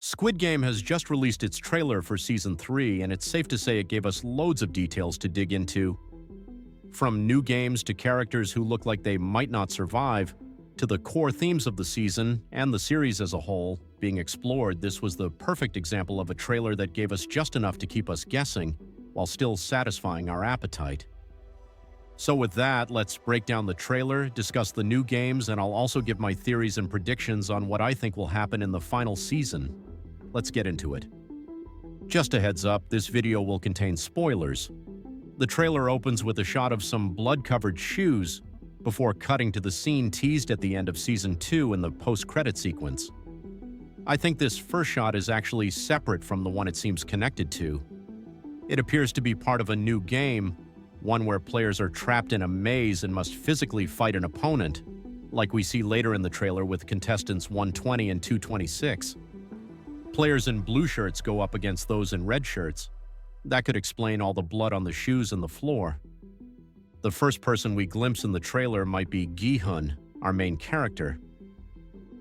Squid Game has just released its trailer for Season 3, and it's safe to say it gave us loads of details to dig into. From new games to characters who look like they might not survive, to the core themes of the season and the series as a whole being explored, this was the perfect example of a trailer that gave us just enough to keep us guessing while still satisfying our appetite. So with that, let's break down the trailer, discuss the new games, and I'll also give my theories and predictions on what I think will happen in the final season. Let's get into it. Just a heads up, this video will contain spoilers. The trailer opens with a shot of some blood-covered shoes before cutting to the scene teased at the end of Season 2 in the post-credit sequence. I think this first shot is actually separate from the one it seems connected to. It appears to be part of a new game, one where players are trapped in a maze and must physically fight an opponent, like we see later in the trailer with contestants 120 and 226. Players in blue shirts go up against those in red shirts. That could explain all the blood on the shoes and the floor. The first person we glimpse in the trailer might be Gi-hun, our main character.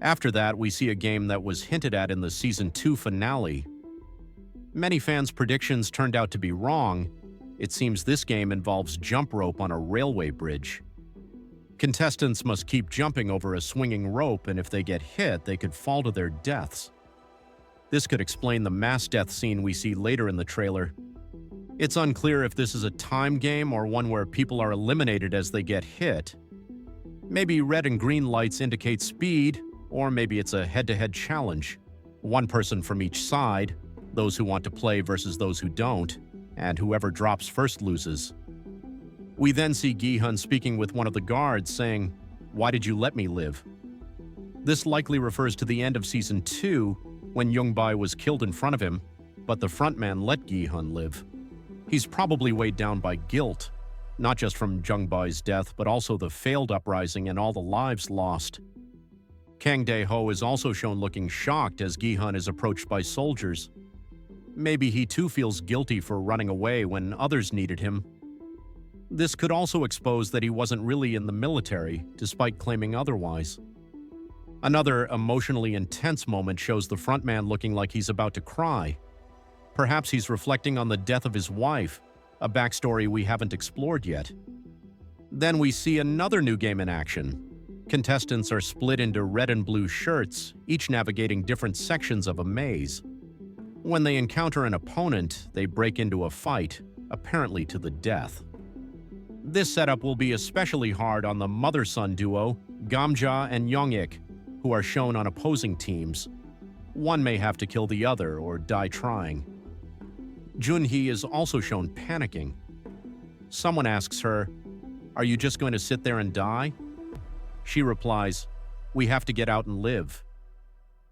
After that, we see a game that was hinted at in the Season 2 finale. Many fans' predictions turned out to be wrong. It seems this game involves jump rope on a railway bridge. Contestants must keep jumping over a swinging rope, and if they get hit, they could fall to their deaths. This could explain the mass death scene we see later in the trailer. It's unclear if this is a time game or one where people are eliminated as they get hit. Maybe red and green lights indicate speed, or maybe it's a head-to-head challenge. One person from each side, those who want to play versus those who don't, and whoever drops first loses. We then see Gi-hun speaking with one of the guards saying, "Why did you let me live?" This likely refers to the end of Season 2, when Young-bae was killed in front of him, but the front man let Gi-hun live. He's probably weighed down by guilt, not just from Jung-bae's death, but also the failed uprising and all the lives lost. Kang Dae-ho is also shown looking shocked as Gi-hun is approached by soldiers. Maybe he too feels guilty for running away when others needed him. This could also expose that he wasn't really in the military, despite claiming otherwise. Another emotionally intense moment shows the frontman looking like he's about to cry. Perhaps he's reflecting on the death of his wife, a backstory we haven't explored yet. Then we see another new game in action. Contestants are split into red and blue shirts, each navigating different sections of a maze. When they encounter an opponent, they break into a fight, apparently to the death. This setup will be especially hard on the mother-son duo, Gamja and Young-ik, who are shown on opposing teams. One may have to kill the other or die trying. Jun-hee is also shown panicking. Someone asks her, "Are you just going to sit there and die?" She replies, "We have to get out and live."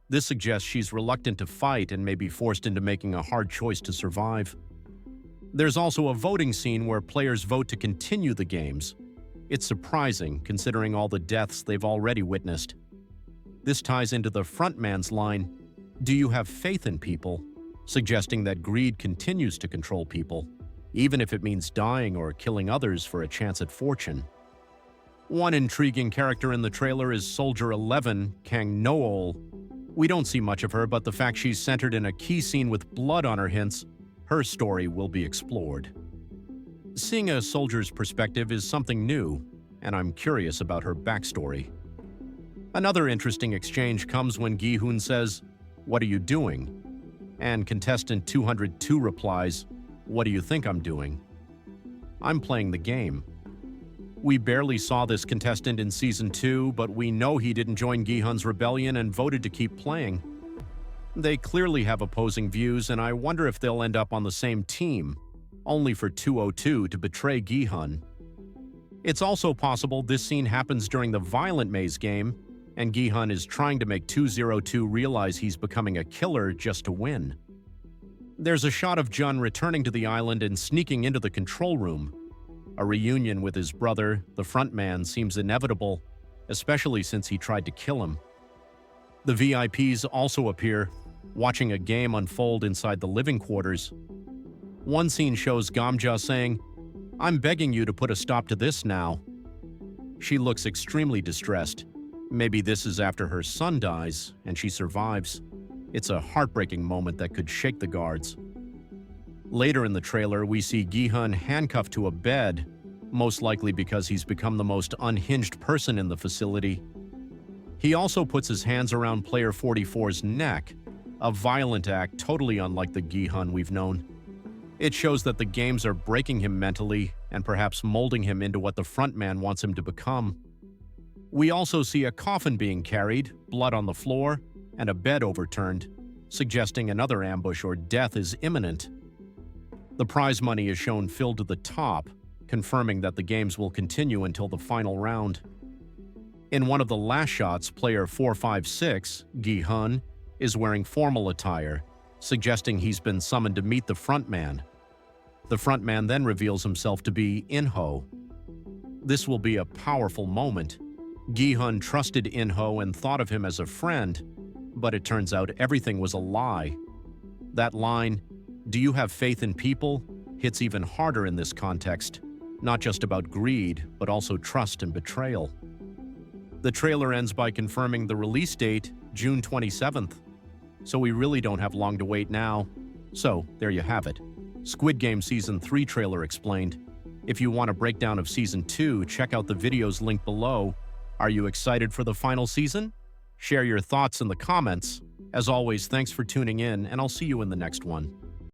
This suggests she's reluctant to fight and may be forced into making a hard choice to survive. There's also a voting scene where players vote to continue the games. It's surprising, considering all the deaths they've already witnessed. This ties into the frontman's line, "Do you have faith in people?" suggesting that greed continues to control people, even if it means dying or killing others for a chance at fortune. One intriguing character in the trailer is Soldier 11, Kang No-ol. We don't see much of her, but the fact she's centered in a key scene with blood on her hints her story will be explored. Seeing a soldier's perspective is something new, and I'm curious about her backstory. Another interesting exchange comes when Gi-hun says, "What are you doing?" And contestant 202 replies, "What do you think I'm doing?" "I'm playing the game." We barely saw this contestant in Season 2, but we know he didn't join Gi-hun's rebellion and voted to keep playing. They clearly have opposing views, and I wonder if they'll end up on the same team, only for 202 to betray Gi-hun. It's also possible this scene happens during the violent maze game, and Gi-hun is trying to make 202 realize he's becoming a killer just to win. There's a shot of Jun returning to the island and sneaking into the control room. A reunion with his brother, the frontman, seems inevitable, especially since he tried to kill him. The VIPs also appear, watching a game unfold inside the living quarters. One scene shows Gamja saying, "I'm begging you to put a stop to this now." She looks extremely distressed. Maybe this is after her son dies, and she survives. It's a heartbreaking moment that could shake the guards. Later in the trailer, we see Gi-hun handcuffed to a bed, most likely because he's become the most unhinged person in the facility. He also puts his hands around Player 44's neck, a violent act totally unlike the Gi-hun we've known. It shows that the games are breaking him mentally and perhaps molding him into what the front man wants him to become. We also see a coffin being carried, blood on the floor, and a bed overturned, suggesting another ambush or death is imminent. The prize money is shown filled to the top, confirming that the games will continue until the final round. In one of the last shots, player 456, Gi-hun, is wearing formal attire, suggesting he's been summoned to meet the front man. The front man then reveals himself to be In-ho. This will be a powerful moment. Gi-hun trusted In-ho and thought of him as a friend, but it turns out everything was a lie. That line, "Do you have faith in people?" hits even harder in this context, not just about greed, but also trust and betrayal. The trailer ends by confirming the release date, June 27th. So we really don't have long to wait now. So, there you have it. Squid Game Season 3 trailer explained. If you want a breakdown of Season 2, check out the videos linked below. Are you excited for the final season? Share your thoughts in the comments. As always, thanks for tuning in, and I'll see you in the next one.